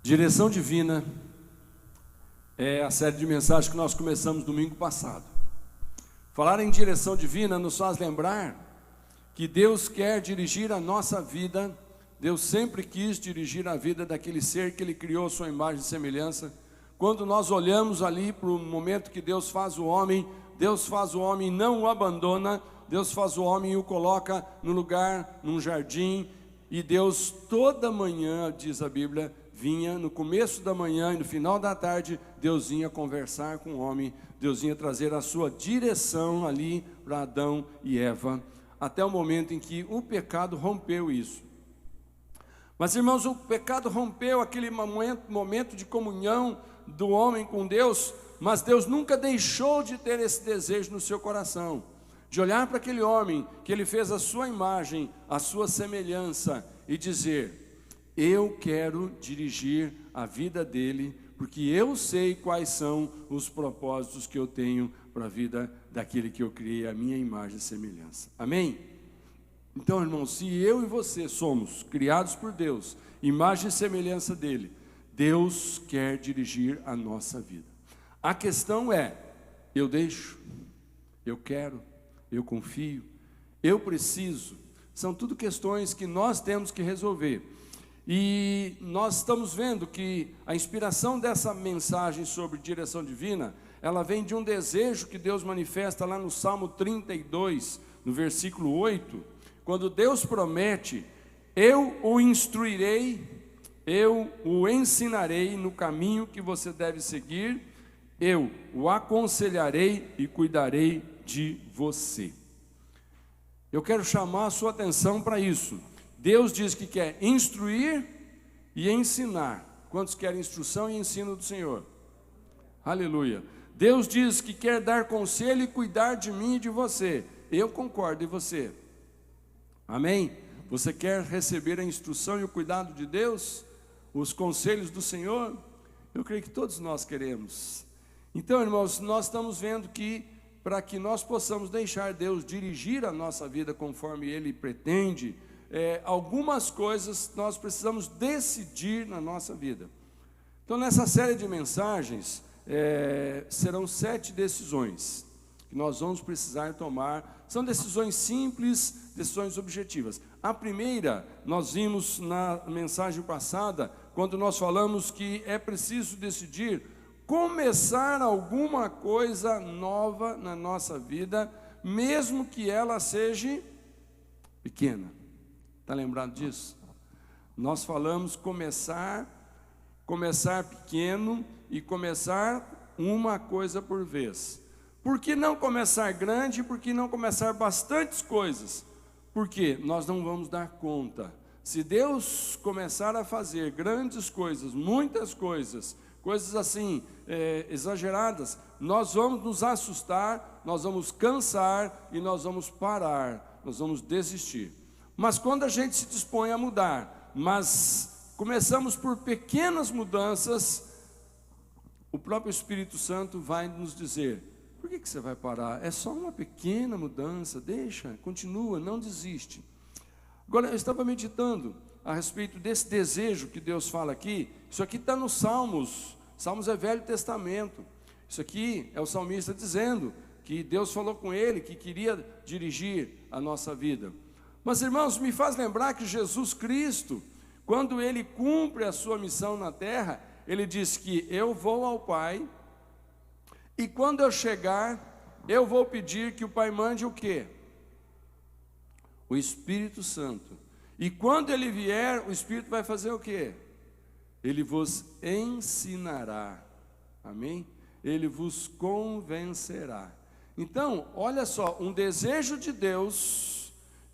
Direção divina é a série de mensagens que nós começamos domingo passado. Falar em direção divina nos faz lembrar que Deus quer dirigir a nossa vida. Deus sempre quis dirigir a vida daquele ser que Ele criou, sua imagem e semelhança. Quando nós olhamos ali para o momento que Deus faz o homem e não o abandona. Deus faz o homem e o coloca no lugar, num jardim. E Deus toda manhã, diz a Bíblia, vinha no começo da manhã e no final da tarde, Deus vinha conversar com o homem. Deus vinha trazer a sua direção ali para Adão e Eva, até o momento em que o pecado rompeu isso. Mas, irmãos, o pecado rompeu aquele momento de comunhão do homem com Deus, mas Deus nunca deixou de ter esse desejo no seu coração, de olhar para aquele homem que Ele fez a sua imagem, a sua semelhança, e dizer: eu quero dirigir a vida dele, porque eu sei quais são os propósitos que eu tenho para a vida daquele que eu criei, a minha imagem e semelhança. Amém? Então, irmãos, se eu e você somos criados por Deus, imagem e semelhança dele, Deus quer dirigir a nossa vida. A questão é: eu deixo, eu quero, eu confio, eu preciso. São tudo questões que nós temos que resolver. E nós estamos vendo que a inspiração dessa mensagem sobre direção divina, ela vem de um desejo que Deus manifesta lá no Salmo 32, no versículo 8, quando Deus promete: eu o instruirei, eu o ensinarei no caminho que você deve seguir, eu o aconselharei e cuidarei de você. Eu quero chamar a sua atenção para isso. Deus diz que quer instruir e ensinar. Quantos querem instrução e ensino do Senhor? Aleluia. Deus diz que quer dar conselho e cuidar de mim e de você. Eu concordo, e você? Amém? Você quer receber a instrução e o cuidado de Deus? Os conselhos do Senhor? Eu creio que todos nós queremos. Então, irmãos, nós estamos vendo que para que nós possamos deixar Deus dirigir a nossa vida conforme Ele pretende, algumas coisas nós precisamos decidir na nossa vida. Então, nessa série de mensagens, serão 7 decisões que nós vamos precisar tomar. São decisões simples, decisões objetivas. A primeira, nós vimos na mensagem passada, quando nós falamos que é preciso decidir começar alguma coisa nova na nossa vida, mesmo que ela seja pequena. Está lembrado disso? Nós falamos começar pequeno e começar uma coisa por vez. Por que não começar grande? Por que não começar bastantes coisas? Porque nós não vamos dar conta. Se Deus começar a fazer grandes coisas, muitas coisas, coisas assim, exageradas, nós vamos nos assustar, nós vamos cansar e nós vamos parar, nós vamos desistir. Mas quando a gente se dispõe a mudar, mas começamos por pequenas mudanças, o próprio Espírito Santo vai nos dizer: por que você vai parar? É só uma pequena mudança, deixa, continua, não desiste. Agora, eu estava meditando a respeito desse desejo que Deus fala aqui. Isso aqui está nos Salmos. Salmos é Velho Testamento. Isso aqui é o salmista dizendo que Deus falou com ele, que queria dirigir a nossa vida. Mas, irmãos, me faz lembrar que Jesus Cristo, quando Ele cumpre a sua missão na terra, Ele diz que eu vou ao Pai, e quando eu chegar, eu vou pedir que o Pai mande o quê? O Espírito Santo. E quando Ele vier, o Espírito vai fazer o quê? Ele vos ensinará. Amém? Ele vos convencerá. Então, olha só, um desejo de Deus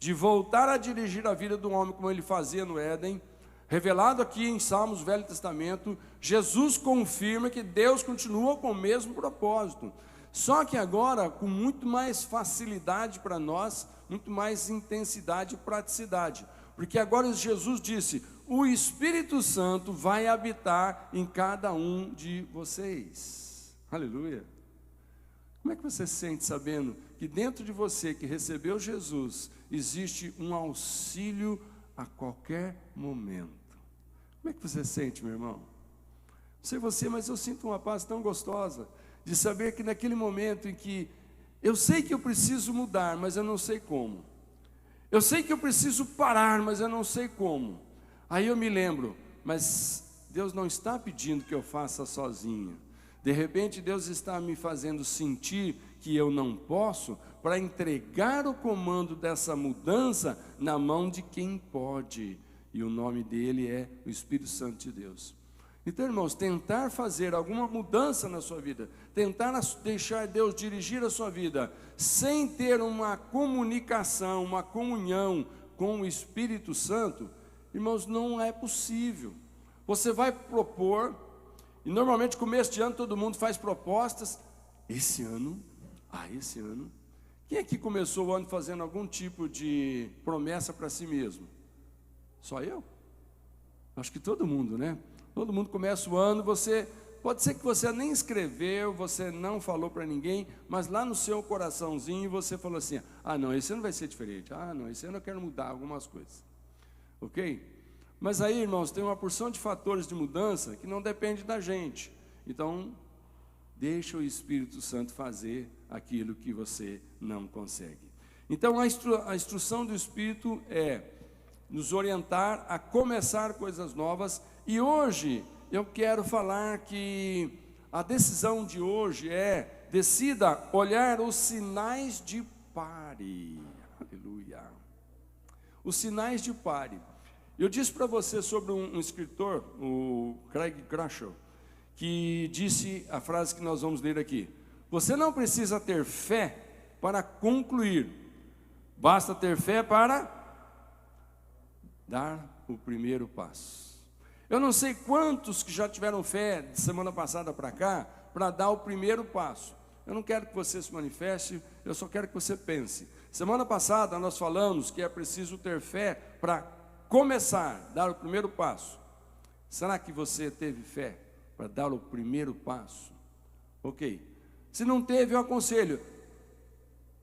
de voltar a dirigir a vida do homem como Ele fazia no Éden, revelado aqui em Salmos, Velho Testamento. Jesus confirma que Deus continua com o mesmo propósito, só que agora com muito mais facilidade para nós, muito mais intensidade e praticidade, porque agora Jesus disse: o Espírito Santo vai habitar em cada um de vocês. Aleluia! Como é que você se sente sabendo que dentro de você que recebeu Jesus, existe um auxílio a qualquer momento? Como é que você se sente, meu irmão? sei você, mas eu sinto uma paz tão gostosa de saber que naquele momento em que eu sei que eu preciso mudar, mas eu não sei como. Eu sei que eu preciso parar, mas eu não sei como. Aí eu me lembro, mas Deus não está pedindo que eu faça sozinho. De repente Deus está me fazendo sentir que eu não posso, para entregar o comando dessa mudança na mão de quem pode. E o nome dele é o Espírito Santo de Deus. Então, irmãos, tentar fazer alguma mudança na sua vida, tentar deixar Deus dirigir a sua vida, sem ter uma comunicação, uma comunhão com o Espírito Santo, irmãos, não é possível. Você vai propor, e normalmente começo de ano todo mundo faz propostas. Esse ano, quem é que começou o ano fazendo algum tipo de promessa para si mesmo? Só eu? Acho que todo mundo, né? Todo mundo começa o ano, pode ser que você nem escreveu, você não falou para ninguém, mas lá no seu coraçãozinho você falou assim: ah não, esse ano vai ser diferente, ah não, esse ano eu quero mudar algumas coisas, ok? Mas aí, irmãos, tem uma porção de fatores de mudança que não depende da gente. Então, deixa o Espírito Santo fazer aquilo que você não consegue. Então, a instrução do Espírito é nos orientar a começar coisas novas. E hoje eu quero falar que a decisão de hoje é: decida olhar os sinais de pare. Aleluia. Os sinais de pare. Eu disse para você sobre um escritor, o Craig Groeschel, que disse a frase que nós vamos ler aqui: você não precisa ter fé para concluir, basta ter fé para dar o primeiro passo. Eu não sei quantos que já tiveram fé de semana passada para cá, para dar o primeiro passo. Eu não quero que você se manifeste, eu só quero que você pense. Semana passada nós falamos que é preciso ter fé para começar, dar o primeiro passo. Será que você teve fé para dar o primeiro passo? Ok. Se não teve, eu aconselho,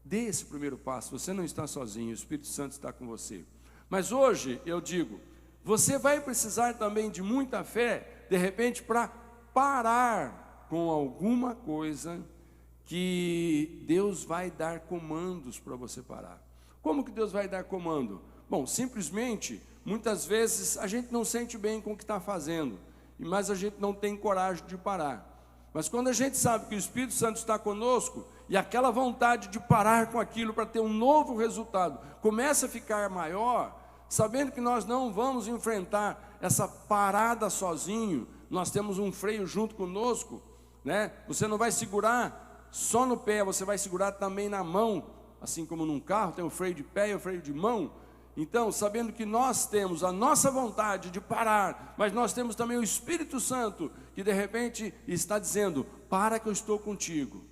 dê esse primeiro passo. Você não está sozinho, o Espírito Santo está com você. Mas hoje eu digo, você vai precisar também de muita fé, de repente, para parar com alguma coisa que Deus vai dar comandos para você parar. Como que Deus vai dar comando? Bom, simplesmente, muitas vezes a gente não sente bem com o que está fazendo, mas a gente não tem coragem de parar. Mas quando a gente sabe que o Espírito Santo está conosco, e aquela vontade de parar com aquilo para ter um novo resultado começa a ficar maior, sabendo que nós não vamos enfrentar essa parada sozinho, nós temos um freio junto conosco, né? Você não vai segurar só no pé, você vai segurar também na mão, assim como num carro tem o freio de pé e o freio de mão. Então, sabendo que nós temos a nossa vontade de parar, mas nós temos também o Espírito Santo, que de repente está dizendo: para que eu estou contigo.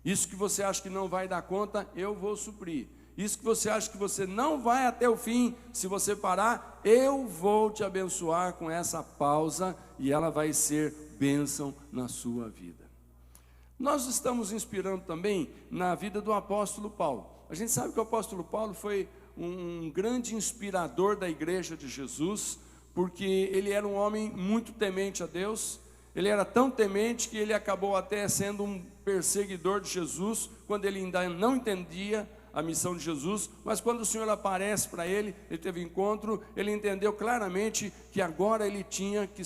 Isso que você acha que não vai dar conta, eu vou suprir. Isso que você acha que você não vai até o fim, se você parar, eu vou te abençoar com essa pausa, e ela vai ser bênção na sua vida. Nós estamos inspirando também na vida do apóstolo Paulo. A gente sabe que o apóstolo Paulo foi um grande inspirador da igreja de Jesus, porque ele era um homem muito temente a Deus. Ele era tão temente que ele acabou até sendo um perseguidor de Jesus, quando ele ainda não entendia a missão de Jesus, mas quando o Senhor aparece para ele, ele teve encontro, ele entendeu claramente que agora ele tinha que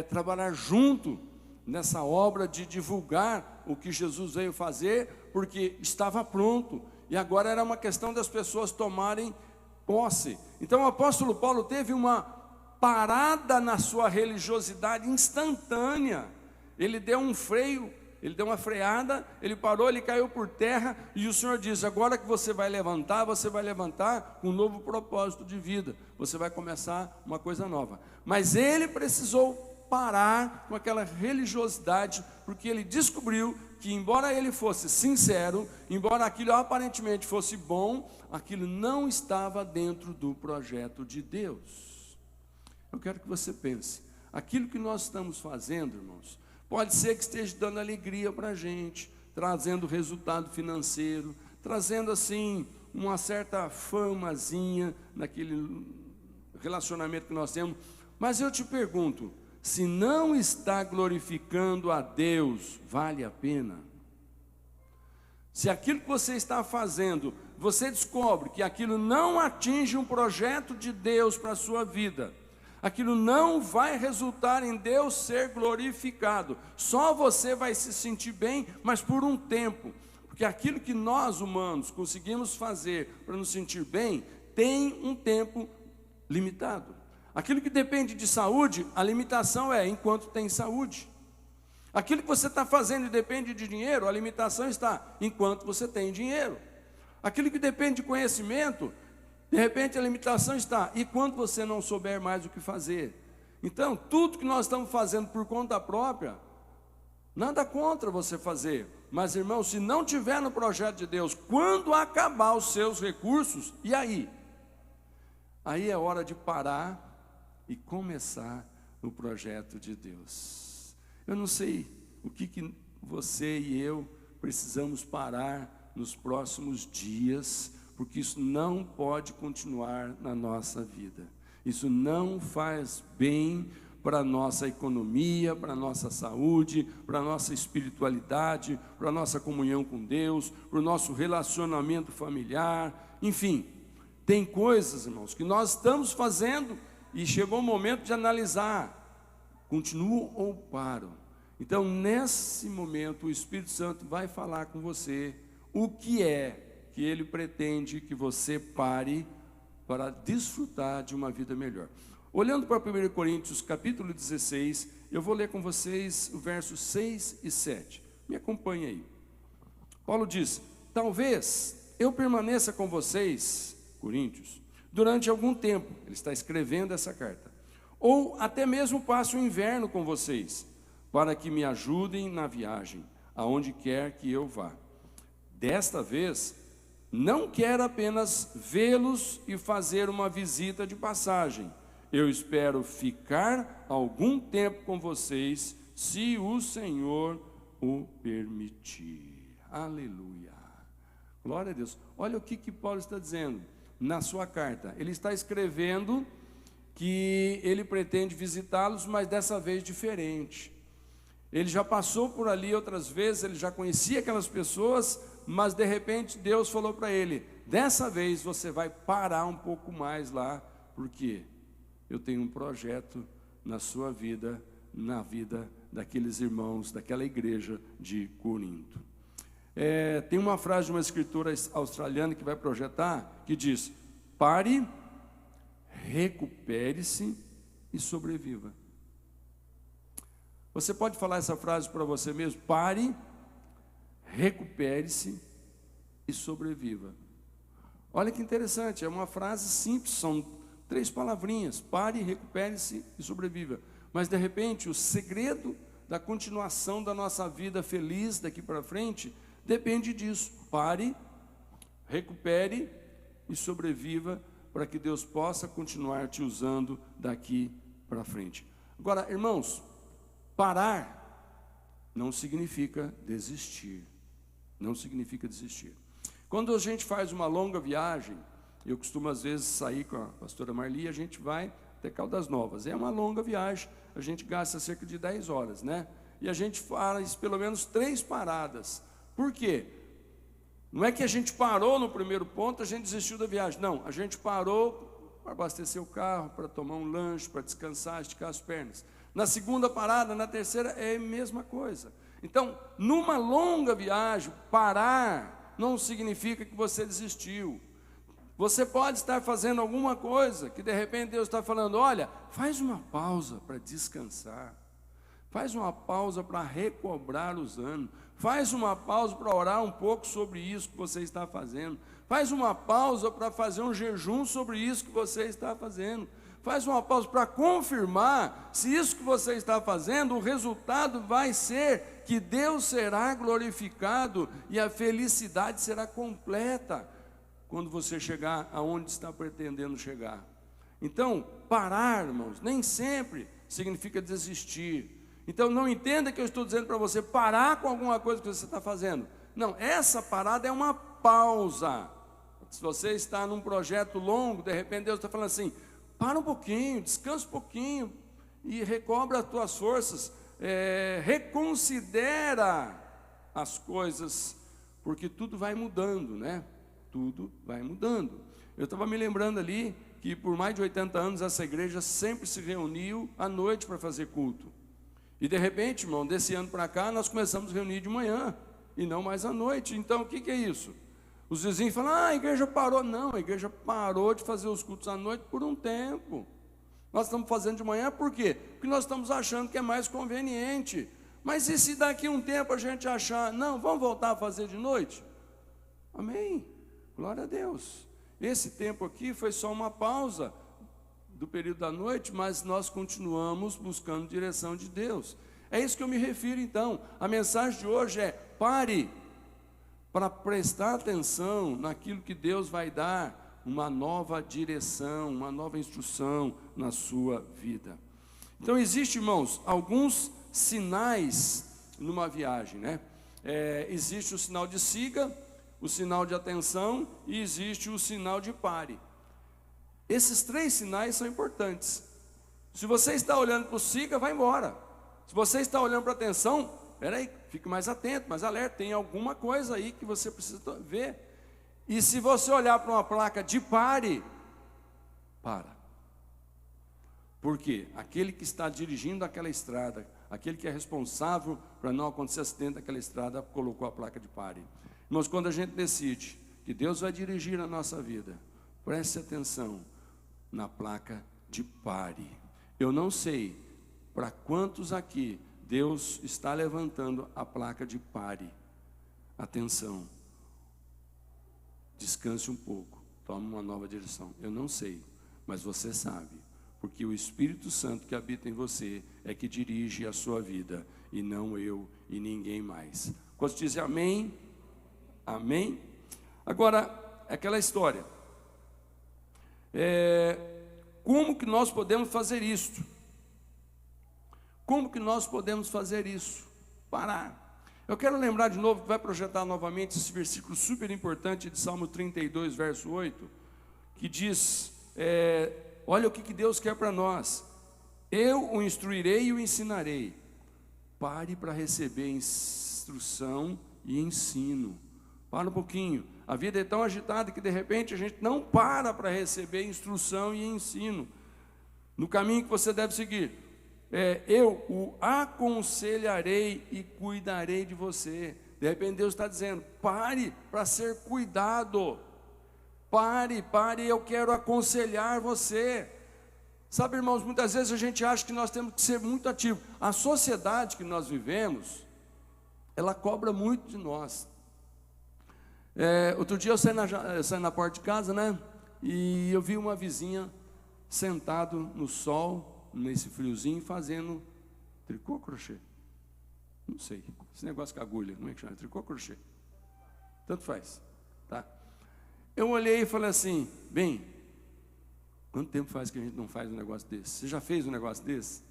trabalhar junto nessa obra de divulgar o que Jesus veio fazer, porque estava pronto, e agora era uma questão das pessoas tomarem posse. Então o apóstolo Paulo teve uma parada na sua religiosidade instantânea. Ele deu um freio, ele deu uma freada, ele parou, ele caiu por terra, e o Senhor diz: agora que você vai levantar com um novo propósito de vida, você vai começar uma coisa nova. Mas ele precisou parar com aquela religiosidade, porque ele descobriu que, embora ele fosse sincero, embora aquilo aparentemente fosse bom, aquilo não estava dentro do projeto de Deus. Eu quero que você pense, aquilo que nós estamos fazendo, irmãos, pode ser que esteja dando alegria para a gente, trazendo resultado financeiro, trazendo assim uma certa famazinha naquele relacionamento que nós temos. Mas eu te pergunto, se não está glorificando a Deus, vale a pena? Se aquilo que você está fazendo, você descobre que aquilo não atinge um projeto de Deus para a sua vida, aquilo não vai resultar em Deus ser glorificado, só você vai se sentir bem, mas por um tempo, porque aquilo que nós humanos conseguimos fazer para nos sentir bem, tem um tempo limitado. Aquilo que depende de saúde, a limitação é enquanto tem saúde. Aquilo que você está fazendo e depende de dinheiro, a limitação está enquanto você tem dinheiro. Aquilo que depende de conhecimento, de repente a limitação está e quando você não souber mais o que fazer. Então, tudo que nós estamos fazendo por conta própria, nada contra você fazer. Mas, irmão, se não tiver no projeto de Deus, quando acabar os seus recursos, e aí? Aí é hora de parar e começar no projeto de Deus. Eu não sei o que você e eu precisamos parar nos próximos dias, porque isso não pode continuar na nossa vida. Isso não faz bem para a nossa economia, para a nossa saúde, para a nossa espiritualidade, para a nossa comunhão com Deus, para o nosso relacionamento familiar, enfim. Tem coisas, irmãos, que nós estamos fazendo e chegou o momento de analisar, continuam ou param. Então, nesse momento, o Espírito Santo vai falar com você o que é que Ele pretende que você pare para desfrutar de uma vida melhor. Olhando para 1 Coríntios, capítulo 16, eu vou ler com vocês o versos 6 e 7. Me acompanhe aí. Paulo diz: talvez eu permaneça com vocês, Coríntios, durante algum tempo. Ele está escrevendo essa carta. Ou até mesmo passe o inverno com vocês, para que me ajudem na viagem, aonde quer que eu vá. Desta vez, não quero apenas vê-los e fazer uma visita de passagem. Eu espero ficar algum tempo com vocês, se o Senhor o permitir. Aleluia. Glória a Deus. Olha o que Paulo está dizendo na sua carta. Ele está escrevendo que ele pretende visitá-los, mas dessa vez diferente. Ele já passou por ali outras vezes, ele já conhecia aquelas pessoas, mas de repente Deus falou para ele: dessa vez você vai parar um pouco mais lá, porque eu tenho um projeto na sua vida, na vida daqueles irmãos, daquela igreja de Corinto. Tem uma frase de uma escritora australiana que vai projetar, que diz: pare, recupere-se e sobreviva. Você pode falar essa frase para você mesmo? Pare, recupere-se e sobreviva. Olha que interessante, é uma frase simples, são 3 palavrinhas: pare, recupere-se e sobreviva. Mas de repente o segredo da continuação da nossa vida feliz daqui para frente depende disso. Pare, recupere e sobreviva, para que Deus possa continuar te usando daqui para frente. Agora, irmãos, parar não significa desistir. Não significa desistir. Quando a gente faz uma longa viagem, eu costumo às vezes sair com a pastora Marli, a gente vai até Caldas Novas. É uma longa viagem, a gente gasta cerca de 10 horas, né? E a gente faz pelo menos 3 paradas. Por quê? Não é que a gente parou no primeiro ponto, a gente desistiu da viagem. Não, a gente parou para abastecer o carro, para tomar um lanche, para descansar, esticar as pernas. Na segunda parada, na terceira, é a mesma coisa. Então, numa longa viagem, parar não significa que você desistiu. Você pode estar fazendo alguma coisa que de repente Deus está falando: olha, faz uma pausa para descansar. Faz uma pausa para recobrar os ânimos. Faz uma pausa para orar um pouco sobre isso que você está fazendo. Faz uma pausa para fazer um jejum sobre isso que você está fazendo. Faz uma pausa para confirmar se isso que você está fazendo, o resultado vai ser que Deus será glorificado e a felicidade será completa quando você chegar aonde está pretendendo chegar. Então, parar, irmãos, nem sempre significa desistir. Então, não entenda que eu estou dizendo para você parar com alguma coisa que você está fazendo. Não, essa parada é uma pausa. Se você está num projeto longo, de repente Deus está falando assim: para um pouquinho, descansa um pouquinho. e recobra as tuas forças, reconsidera as coisas, porque tudo vai mudando, né? Tudo vai mudando. Eu estava me lembrando ali que por mais de 80 anos essa igreja sempre se reuniu à noite para fazer culto. E de repente, irmão, desse ano para cá, nós começamos a reunir de manhã e não mais à noite. Então, o que é isso? Os vizinhos falam, a igreja parou. Não, a igreja parou de fazer os cultos à noite por um tempo. Nós estamos fazendo de manhã por quê? Porque nós estamos achando que é mais conveniente. Mas e se daqui a um tempo a gente achar, não, vamos voltar a fazer de noite? Amém, glória a Deus. Esse tempo aqui foi só uma pausa do período da noite, mas nós continuamos buscando direção de Deus. É isso que eu me refiro então. A mensagem de hoje é: pare para prestar atenção naquilo que Deus vai dar, uma nova direção, uma nova instrução na sua vida. Então existem, irmãos, alguns sinais numa viagem, né? Existe o sinal de siga, o sinal de atenção e existe o sinal de pare. Esses 3 sinais são importantes. Se você está olhando para o siga, vai embora. Se você está olhando para a atenção, peraí, fique mais atento, mais alerta, tem alguma coisa aí que você precisa ver. E se você olhar para uma placa de pare, para. Por quê? Aquele que está dirigindo aquela estrada, aquele que é responsável para não acontecer acidente naquela estrada, colocou a placa de pare. Irmãos, quando a gente decide que Deus vai dirigir a nossa vida, preste atenção na placa de pare. Eu não sei para quantos aqui Deus está levantando a placa de pare. Atenção, descanse um pouco, tome uma nova direção. Eu não sei, mas você sabe, porque o Espírito Santo que habita em você é que dirige a sua vida, e não eu e ninguém mais. Quando diz amém? Amém? Agora, aquela história. Como que nós podemos fazer isso? Como que nós podemos fazer isso? Parar. Eu quero lembrar de novo, que vai projetar novamente esse versículo super importante de Salmo 32, verso 8, que diz, olha o que Deus quer para nós. Eu o instruirei e o ensinarei. Pare para receber instrução e ensino. Para um pouquinho. A vida é tão agitada que de repente a gente não para receber instrução e ensino no caminho que você deve seguir. Eu o aconselharei e cuidarei de você. De repente Deus está dizendo, pare para ser cuidado. Pare, eu quero aconselhar você. Sabe, irmãos, muitas vezes a gente acha que nós temos que ser muito ativos. A sociedade que nós vivemos, ela cobra muito de nós. Outro dia eu saí na porta de casa, né? E eu vi uma vizinha sentado no sol, nesse friozinho, fazendo tricô ou crochê? Não sei, esse negócio com agulha, como é que chama? Tricô ou crochê? Tanto faz, tá? Eu olhei e falei assim, bem, quanto tempo faz que a gente não faz um negócio desse? Você já fez um negócio desse?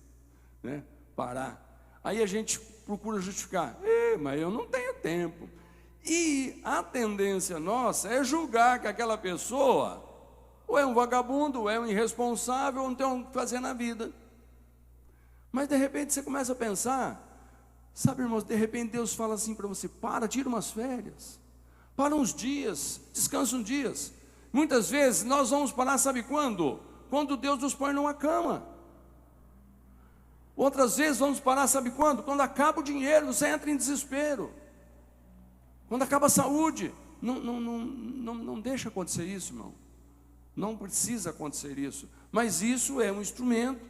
Né? Parar. Aí a gente procura justificar, mas eu não tenho tempo. E a tendência nossa é julgar que aquela pessoa ou é um vagabundo, ou é um irresponsável, ou não tem o que fazer na vida. Mas de repente você começa a pensar, sabe, irmãos, de repente Deus fala assim para você, tira umas férias, para uns dias, descansa uns dias. Muitas vezes nós vamos parar, sabe quando? Quando Deus nos põe numa cama. Outras vezes vamos parar, sabe quando? Quando acaba o dinheiro, você entra em desespero. Quando acaba a saúde. Não deixa acontecer isso, irmão. Não precisa acontecer isso. Mas isso é um instrumento.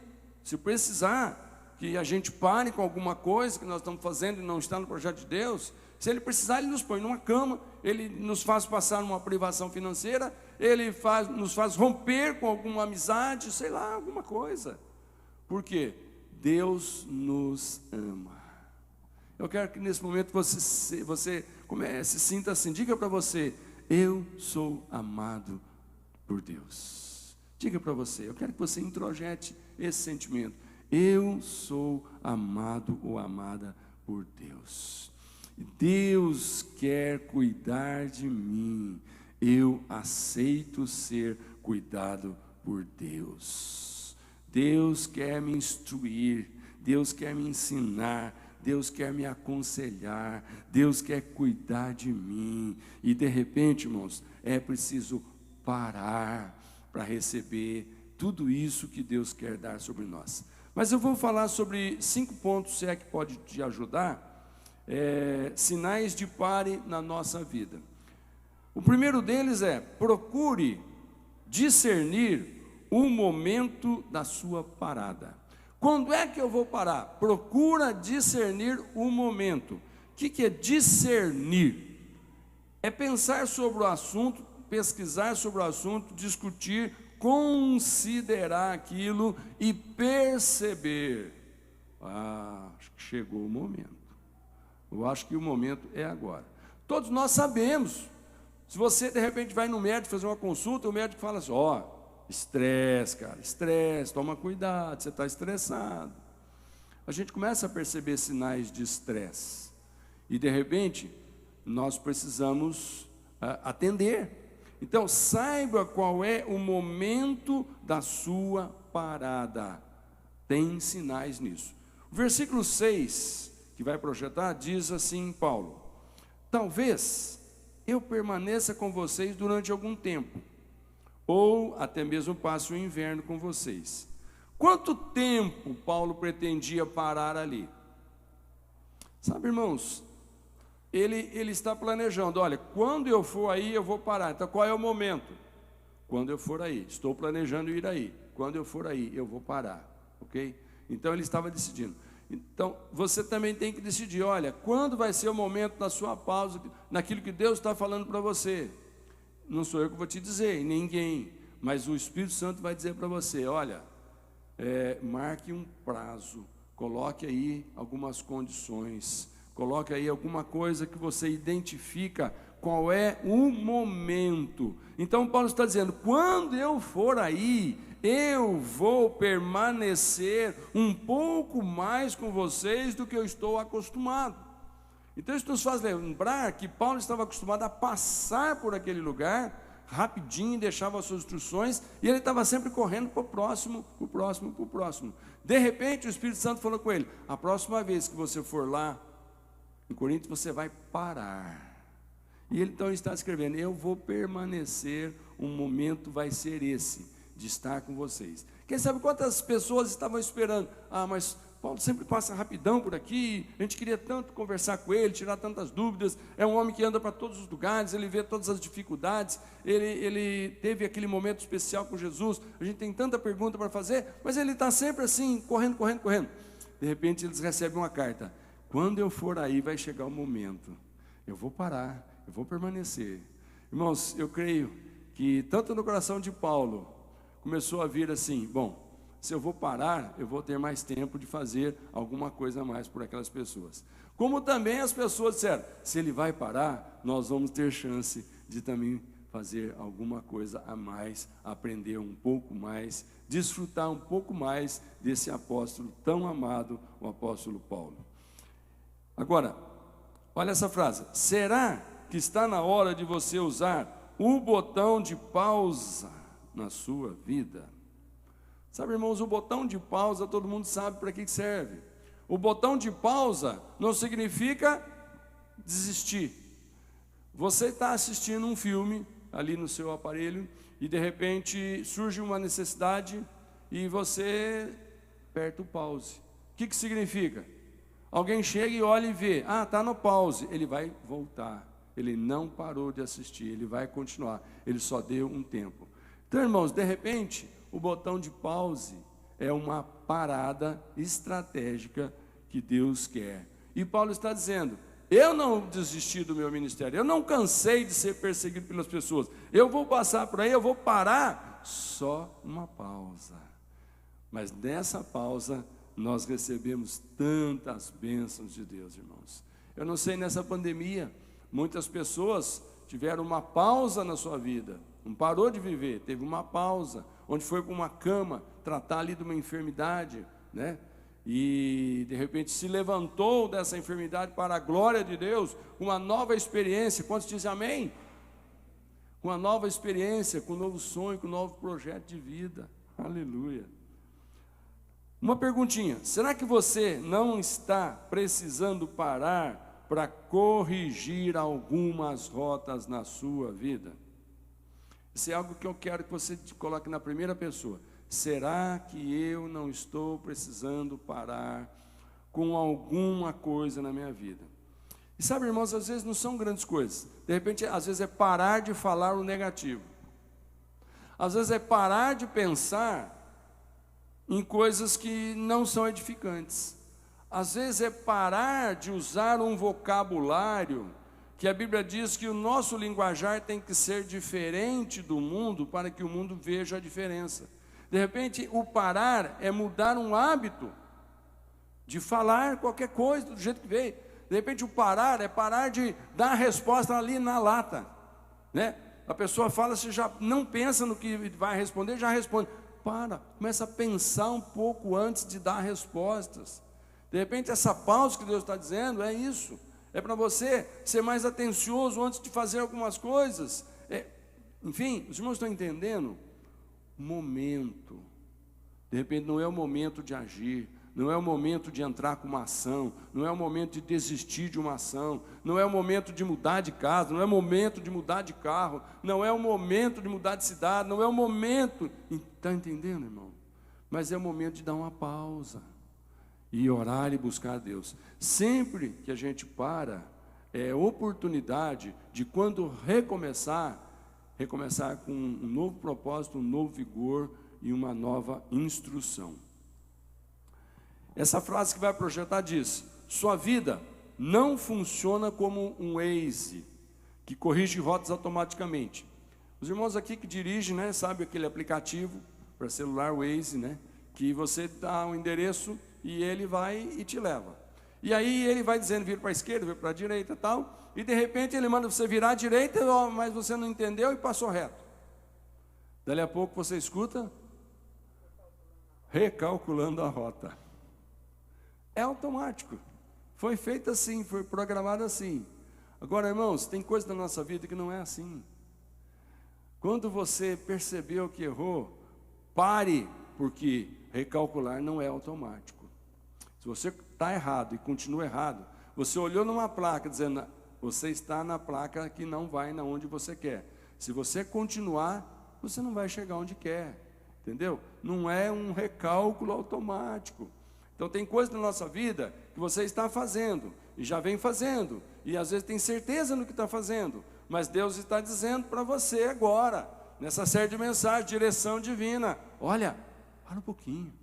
Se precisar que a gente pare com alguma coisa que nós estamos fazendo e não está no projeto de Deus, se Ele precisar, Ele nos põe numa cama, Ele nos faz passar numa privação financeira, Ele nos faz romper com alguma amizade, sei lá, alguma coisa. Por quê? Deus nos ama. Eu quero que nesse momento você comece, sinta assim, diga para você, eu sou amado por Deus. Diga para você, eu quero que você introjete esse sentimento. Eu sou amado ou amada por Deus. Deus quer cuidar de mim. Eu aceito ser cuidado por Deus. Deus quer me instruir, Deus quer me ensinar, Deus quer me aconselhar, Deus quer cuidar de mim. E de repente, irmãos, é preciso parar para receber tudo isso que Deus quer dar sobre nós. Mas eu vou falar sobre 5 pontos, se é que pode te ajudar, sinais de pare na nossa vida. O primeiro deles é: procure discernir o momento da sua parada. Quando é que eu vou parar? Procura discernir o momento. O que é discernir? É pensar sobre o assunto, pesquisar sobre o assunto, discutir, considerar aquilo e perceber. Acho que chegou o momento. Eu acho que o momento é agora. Todos nós sabemos. Se você de repente vai no médico fazer uma consulta, o médico fala assim: estresse, cara, estresse, toma cuidado, você está estressado. A gente começa a perceber sinais de estresse. E de repente, nós precisamos atender. Então, saiba qual é o momento da sua parada. Tem sinais nisso. O versículo 6, que vai projetar, diz assim, Paulo: talvez eu permaneça com vocês durante algum tempo, ou até mesmo passe o inverno com vocês. Quanto tempo Paulo pretendia parar ali? Sabe, irmãos, ele está planejando: olha, quando eu for aí eu vou parar. Então qual é o momento? Quando eu for aí, estou planejando ir aí. Quando eu for aí eu vou parar, ok? Então ele estava decidindo. Então você também tem que decidir: olha, quando vai ser o momento da sua pausa, naquilo que Deus está falando para você. Não sou eu que vou te dizer, ninguém, mas o Espírito Santo vai dizer para você: olha, marque um prazo, coloque aí algumas condições, coloque aí alguma coisa que você identifica qual é o momento. Então Paulo está dizendo: quando eu for aí, eu vou permanecer um pouco mais com vocês do que eu estou acostumado. Então isso nos faz lembrar que Paulo estava acostumado a passar por aquele lugar rapidinho, deixava as suas instruções, e ele estava sempre correndo para o próximo, para o próximo, para o próximo. De repente o Espírito Santo falou com ele: a próxima vez que você for lá em Corinto, você vai parar. E ele então está escrevendo: eu vou permanecer, um momento vai ser esse, de estar com vocês. Quem sabe quantas pessoas estavam esperando: mas Paulo sempre passa rapidão por aqui, a gente queria tanto conversar com ele, tirar tantas dúvidas, é um homem que anda para todos os lugares, ele vê todas as dificuldades, ele teve aquele momento especial com Jesus, a gente tem tanta pergunta para fazer, mas ele está sempre assim, correndo. De repente eles recebem uma carta: quando eu for aí vai chegar o momento, eu vou parar, eu vou permanecer. Irmãos, eu creio que tanto no coração de Paulo começou a vir assim: bom, se eu vou parar, eu vou ter mais tempo de fazer alguma coisa a mais por aquelas pessoas. Como também as pessoas disseram: se ele vai parar, nós vamos ter chance de também fazer alguma coisa a mais, aprender um pouco mais, desfrutar um pouco mais desse apóstolo tão amado, o apóstolo Paulo. Agora, olha essa frase: será que está na hora de você usar o botão de pausa na sua vida? Sabe, irmãos, o botão de pausa, todo mundo sabe para que serve. O botão de pausa não significa desistir. Você está assistindo um filme ali no seu aparelho e de repente surge uma necessidade e você aperta o pause. O que significa? Alguém chega e olha e vê: está no pause. Ele vai voltar. Ele não parou de assistir, ele vai continuar. Ele só deu um tempo. Então, irmãos, de repente, o botão de pause é uma parada estratégica que Deus quer. E Paulo está dizendo: eu não desisti do meu ministério, eu não cansei de ser perseguido pelas pessoas, eu vou passar por aí, eu vou parar, só uma pausa. Mas nessa pausa nós recebemos tantas bênçãos de Deus, irmãos. Eu não sei, nessa pandemia, muitas pessoas tiveram uma pausa na sua vida, não parou de viver, teve uma pausa, onde foi para uma cama tratar ali de uma enfermidade, né? E de repente se levantou dessa enfermidade para a glória de Deus, uma nova experiência. Quantos dizem amém? Com uma nova experiência, com um novo sonho, com um novo projeto de vida. Aleluia. Uma perguntinha: será que você não está precisando parar para corrigir algumas rotas na sua vida? Isso é algo que eu quero que você coloque na primeira pessoa. Será que eu não estou precisando parar com alguma coisa na minha vida? E sabe, irmãos, às vezes não são grandes coisas. De repente, às vezes é parar de falar o negativo. Às vezes é parar de pensar em coisas que não são edificantes. Às vezes é parar de usar um vocabulário que a Bíblia diz que o nosso linguajar tem que ser diferente do mundo para que o mundo veja a diferença. De repente, o parar é mudar um hábito de falar qualquer coisa do jeito que veio. De repente, o parar é parar de dar a resposta ali na lata, né? A pessoa fala, você já não pensa no que vai responder, já responde. Para, começa a pensar um pouco antes de dar respostas. De repente, essa pausa que Deus está dizendo é isso. É para você ser mais atencioso antes de fazer algumas coisas. Enfim, os irmãos estão entendendo? Momento. De repente, não é o momento de agir. Não é o momento de entrar com uma ação, não é o momento de desistir de uma ação, não é o momento de mudar de casa, não é o momento de mudar de carro, não é o momento de mudar de cidade, não é o momento, está entendendo, irmão? Mas é o momento de dar uma pausa e orar e buscar a Deus. Sempre que a gente para, é oportunidade de quando recomeçar com um novo propósito, um novo vigor e uma nova instrução. Essa frase que vai projetar diz: sua vida não funciona como um Waze, que corrige rotas automaticamente. Os irmãos aqui que dirigem, né, sabe aquele aplicativo para celular Waze, né, que você dá um endereço e ele vai e te leva. E aí ele vai dizendo, vira para a esquerda, vira para a direita e tal, e de repente ele manda você virar à direita, mas você não entendeu e passou reto. Dali a pouco você escuta, recalculando a rota. É automático, foi feito assim, foi programado assim. Agora, irmãos, tem coisa da nossa vida que não é assim. Quando você percebeu que errou, pare, porque recalcular não é automático. Se você está errado e continua errado, você olhou numa placa dizendo, você está na placa que não vai na onde você quer. Se você continuar, você não vai chegar onde quer, entendeu? Não é um recálculo automático. Então tem coisa na nossa vida que você está fazendo, e já vem fazendo, e às vezes tem certeza no que está fazendo, mas Deus está dizendo para você agora, nessa série de mensagens, direção divina, olha, para um pouquinho,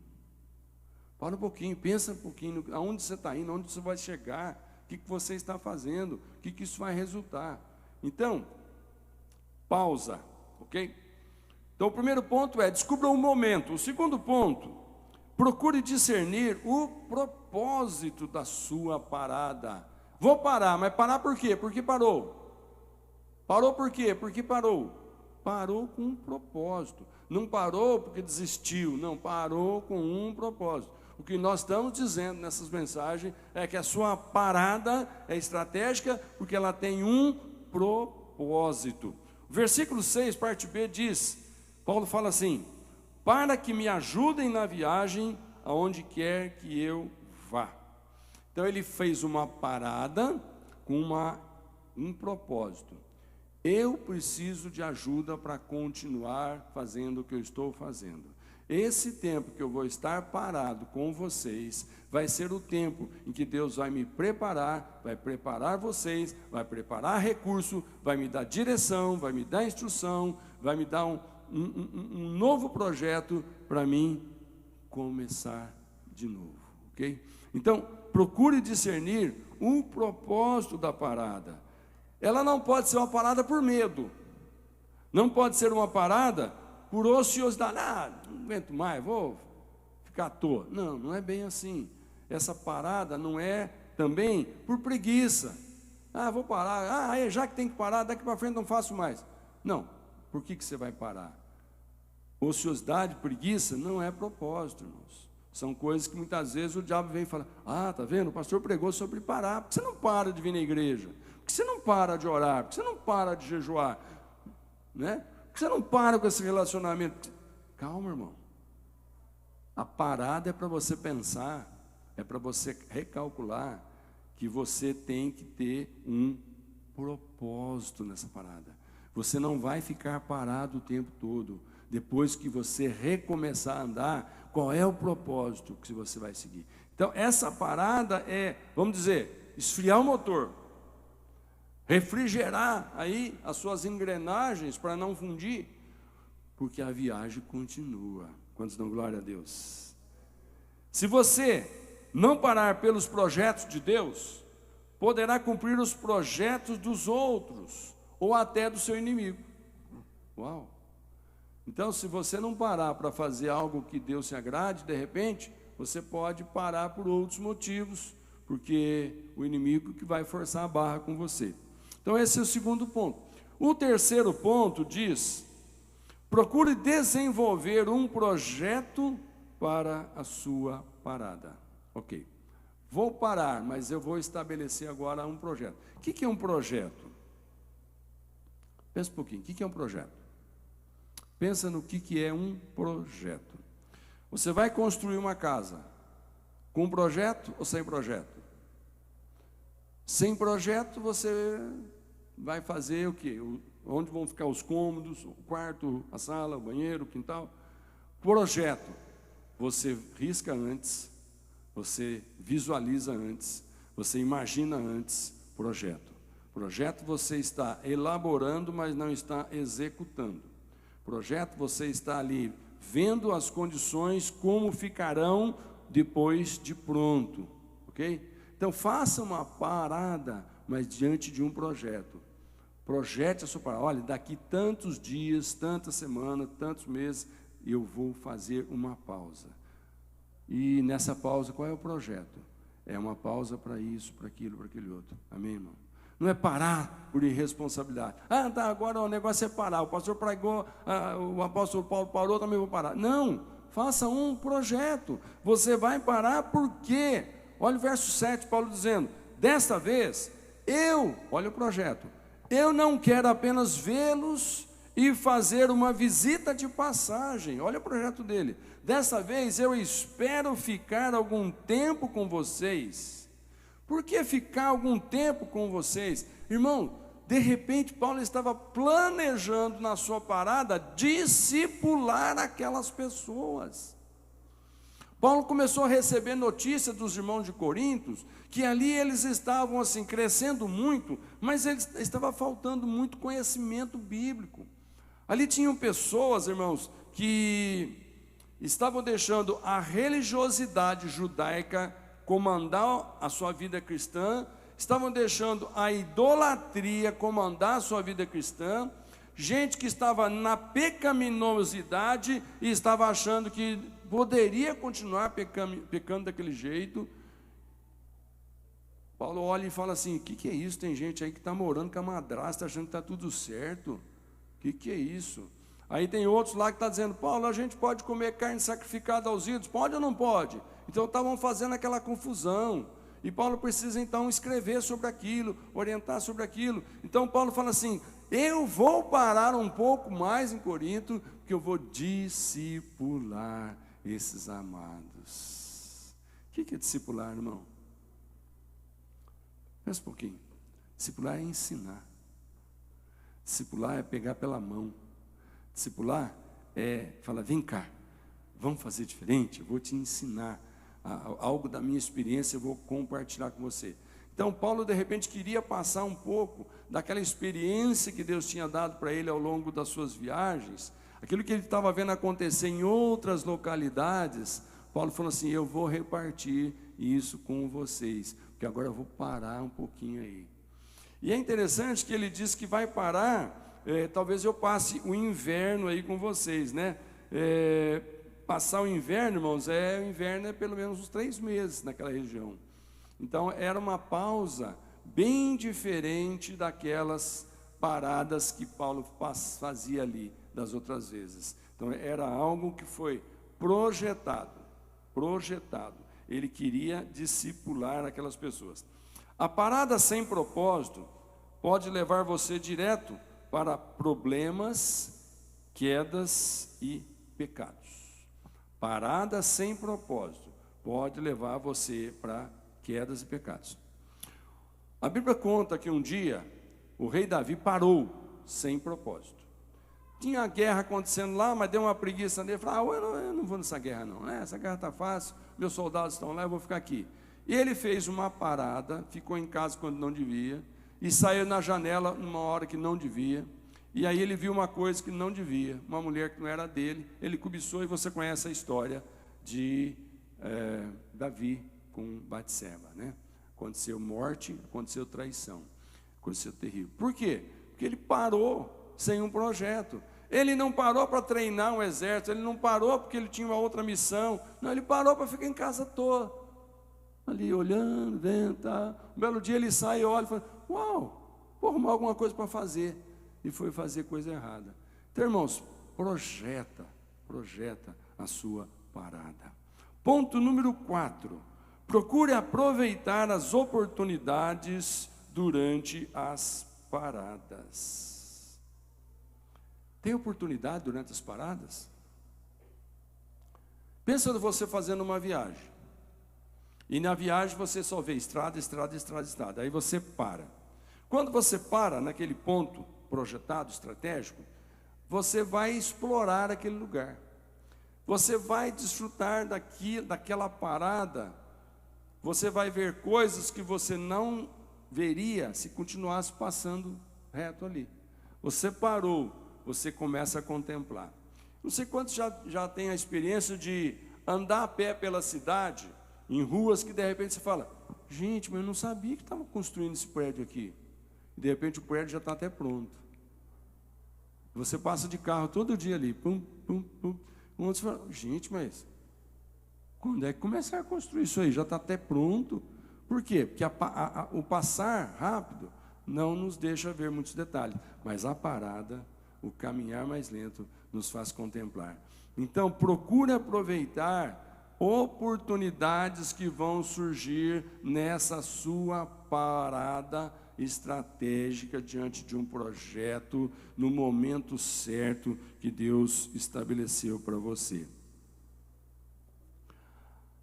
pensa um pouquinho, aonde você está indo, aonde você vai chegar, o que você está fazendo, o que isso vai resultar. Então, pausa, ok? Então o primeiro ponto é, descubra um momento. O segundo ponto, procure discernir o propósito da sua parada. Vou parar, mas parar por quê? Porque parou. Parou por quê? Porque parou. Parou com um propósito. Não parou porque desistiu, não, parou com um propósito. O que nós estamos dizendo nessas mensagens é que a sua parada é estratégica porque ela tem um propósito. O versículo 6, parte B, diz, Paulo fala assim, para que me ajudem na viagem aonde quer que eu vá. Então ele fez uma parada com um propósito. Eu preciso de ajuda para continuar fazendo o que eu estou fazendo. Esse tempo que eu vou estar parado com vocês, vai ser o tempo em que Deus vai me preparar, vai preparar vocês, vai preparar recurso, vai me dar direção, vai me dar instrução, vai me dar um novo projeto para mim começar de novo, ok? Então, procure discernir o propósito da parada. Ela não pode ser uma parada por medo, não pode ser uma parada por ociosidade, não aguento mais, vou ficar à toa. Não, não é bem assim. Essa parada não é também por preguiça. Vou parar, já que tem que parar, daqui para frente não faço mais. Não. Por que você vai parar? Ociosidade, preguiça, não é propósito, irmãos. São coisas que muitas vezes o diabo vem e fala, tá vendo, o pastor pregou sobre parar. Por que você não para de vir na igreja? Por que você não para de orar? Por que você não para de jejuar? Né? Por que você não para com esse relacionamento? Calma, irmão. A parada é para você pensar, é para você recalcular que você tem que ter um propósito nessa parada. Você não vai ficar parado o tempo todo. Depois que você recomeçar a andar, qual é o propósito que você vai seguir? Então, essa parada é, vamos dizer, esfriar o motor, refrigerar aí as suas engrenagens para não fundir, porque a viagem continua. Quantos dão glória a Deus? Se você não parar pelos projetos de Deus, poderá cumprir os projetos dos outros, ou até do seu inimigo. Uau! Então, se você não parar para fazer algo que Deus se agrade, de repente, você pode parar por outros motivos, porque o inimigo que vai forçar a barra com você. Então, esse é o segundo ponto. O terceiro ponto diz: procure desenvolver um projeto para a sua parada. Ok, vou parar, mas eu vou estabelecer agora um projeto. O que é um projeto? Pensa um pouquinho, o que é um projeto? Pensa no que é um projeto. Você vai construir uma casa com um projeto ou sem projeto? Sem projeto você vai fazer o quê? Onde vão ficar os cômodos, o quarto, a sala, o banheiro, o quintal? Projeto. Você risca antes, você visualiza antes, você imagina antes. Projeto. Projeto você está elaborando, mas não está executando. Projeto você está ali vendo as condições, como ficarão depois de pronto, ok? Então faça uma parada, mas diante de um projeto. Projete a sua parada. Olha, daqui tantos dias, tantas semanas, tantos meses, eu vou fazer uma pausa. E nessa pausa, qual é o projeto? É uma pausa para isso, para aquilo, para aquele outro. Amém, irmão? Não é parar por irresponsabilidade. Ah, tá, agora o negócio é parar. O pastor pregou, o apóstolo Paulo parou, também vou parar. Não, faça um projeto. Você vai parar por quê? Olha o verso 7, Paulo dizendo: desta vez, olha o projeto, eu não quero apenas vê-los e fazer uma visita de passagem. Olha o projeto dele. Dessa vez, eu espero ficar algum tempo com vocês. Por que ficar algum tempo com vocês? Irmão, de repente Paulo estava planejando na sua parada discipular aquelas pessoas. Paulo começou a receber notícia dos irmãos de Corinto, que ali eles estavam assim crescendo muito, mas estava faltando muito conhecimento bíblico. Ali tinham pessoas, irmãos, que estavam deixando a religiosidade judaica comandar a sua vida cristã, estavam deixando a idolatria comandar a sua vida cristã, gente que estava na pecaminosidade e estava achando que poderia continuar pecando daquele jeito. Paulo olha e fala assim: o que é isso? Tem gente aí que está morando com a madrasta, achando que está tudo certo. O que é isso? Aí tem outros lá que estão dizendo: Paulo, a gente pode comer carne sacrificada aos ídolos? Pode ou não pode? Então estavam fazendo aquela confusão. E Paulo precisa então escrever sobre aquilo, orientar sobre aquilo. Então Paulo fala assim: eu vou parar um pouco mais em Corinto, porque eu vou discipular esses amados. O que é discipular, irmão? Pensa um pouquinho. Discipular é ensinar. Discipular é pegar pela mão. Discipular é falar: vem cá, vamos fazer diferente, eu vou te ensinar algo da minha experiência, eu vou compartilhar com você. Então Paulo de repente queria passar um pouco daquela experiência que Deus tinha dado para ele ao longo das suas viagens, aquilo que ele estava vendo acontecer em outras localidades. Paulo falou assim: eu vou repartir isso com vocês, porque agora eu vou parar um pouquinho aí. E é interessante que ele diz que vai parar, talvez eu passe o inverno aí com vocês, né? Passar o inverno, irmãos, o inverno é pelo menos uns 3 meses naquela região. Então era uma pausa bem diferente daquelas paradas que Paulo fazia ali das outras vezes. Então era algo que foi projetado. Ele queria discipular aquelas pessoas. A parada sem propósito pode levar você direto para problemas, quedas e pecados. Parada sem propósito pode levar você para quedas e pecados. A Bíblia conta que um dia o rei Davi parou sem propósito. Tinha a guerra acontecendo lá, mas deu uma preguiça nele. Falou, eu não vou nessa guerra não, essa guerra está fácil, meus soldados estão lá, eu vou ficar aqui. E ele fez uma parada, ficou em casa quando não devia, e saiu na janela numa hora que não devia. E aí ele viu uma coisa que não devia, uma mulher que não era dele, ele cobiçou, e você conhece a história de Davi com Batseba, né? Aconteceu morte, aconteceu traição, aconteceu terrível. Por quê? Porque ele parou sem um projeto. Ele não parou para treinar um exército, ele não parou porque ele tinha uma outra missão, não, ele parou para ficar em casa à toa, ali olhando, vendo, tá. Um belo dia ele sai e olha e fala, uau, vou arrumar alguma coisa para fazer. E foi fazer coisa errada. Então, irmãos, projeta a sua parada. Ponto número 4. Procure aproveitar as oportunidades durante as paradas. Tem oportunidade durante as paradas? Pensa você fazendo uma viagem. E na viagem você só vê estrada. Aí você para. Quando você para naquele ponto projetado, estratégico, você vai explorar aquele lugar. Você vai desfrutar daquela parada. Você vai ver coisas que você não veria se continuasse passando reto ali. Você parou, você começa a contemplar. Não sei quantos já tem a experiência de andar a pé pela cidade, em ruas que de repente você fala, gente, mas eu não sabia que estava construindo esse prédio aqui. E de repente o prédio já está até pronto. Você passa de carro todo dia ali, pum, pum, pum. Você fala, gente, mas quando é que começar a construir isso aí? Já está até pronto. Por quê? Porque o passar rápido não nos deixa ver muitos detalhes. Mas a parada, o caminhar mais lento, nos faz contemplar. Então, procure aproveitar oportunidades que vão surgir nessa sua parada estratégica diante de um projeto, no momento certo que Deus estabeleceu para você.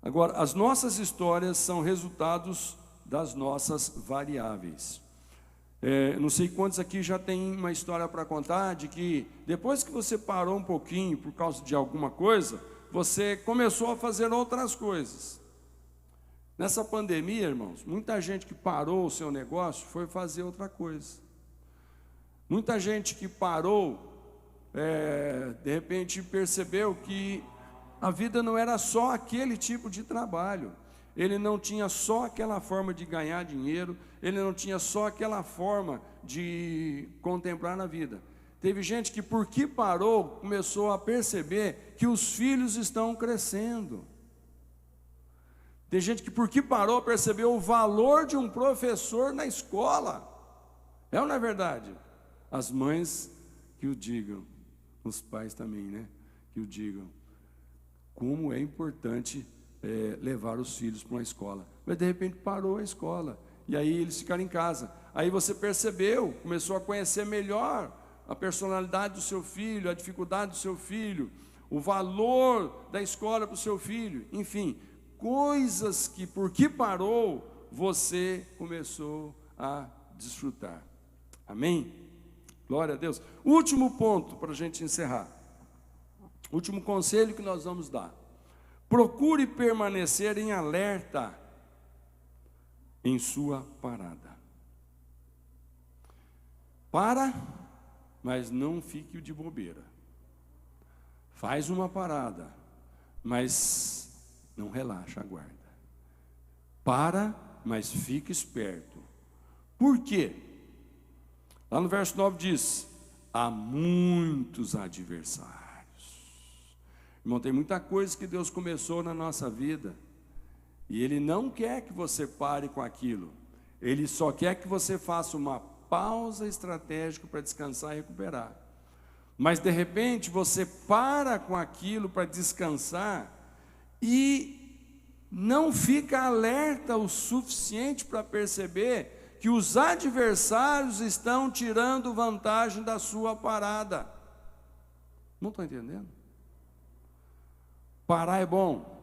Agora, as nossas histórias são resultados das nossas variáveis. Não sei quantos aqui já tem uma história para contar de que depois que você parou um pouquinho por causa de alguma coisa, você começou a fazer outras coisas. Nessa pandemia, irmãos, muita gente que parou o seu negócio foi fazer outra coisa. Muita gente que parou, de repente percebeu que a vida não era só aquele tipo de trabalho. Ele não tinha só aquela forma de ganhar dinheiro, ele não tinha só aquela forma de contemplar na vida. Teve gente que, porque parou, começou a perceber que os filhos estão crescendo. Tem gente que, porque parou, percebeu o valor de um professor na escola. É ou não é verdade? As mães que o digam, os pais também, né? Que o digam. Como é importante levar os filhos para uma escola. Mas de repente parou a escola. E aí eles ficaram em casa. Aí você percebeu, começou a conhecer melhor a personalidade do seu filho, a dificuldade do seu filho, o valor da escola para o seu filho. Enfim, coisas que, porque parou, você começou a desfrutar. Amém? Glória a Deus. Último ponto para a gente encerrar. Último conselho que nós vamos dar. Procure permanecer em alerta em sua parada. Para, mas não fique de bobeira. Faz uma parada, mas não relaxa, aguarda. Para, mas fique esperto. Por quê? Lá no verso 9 diz, há muitos adversários. Irmão, tem muita coisa que Deus começou na nossa vida, e Ele não quer que você pare com aquilo. Ele só quer que você faça uma pausa estratégica para descansar e recuperar. Mas de repente você para com aquilo para descansar e não fica alerta o suficiente para perceber que os adversários estão tirando vantagem da sua parada. Não estou entendendo? Parar é bom,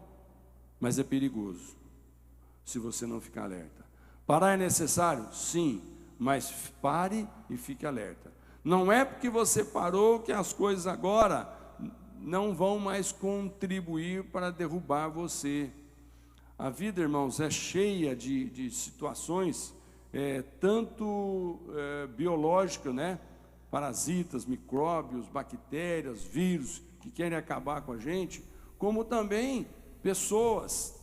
mas é perigoso se você não ficar alerta. Parar é necessário? Sim, mas pare e fique alerta. Não é porque você parou que as coisas agora não vão mais contribuir para derrubar você. A vida, irmãos, é cheia de situações, tanto biológicas, né? Parasitas, micróbios, bactérias, vírus, que querem acabar com a gente, como também pessoas.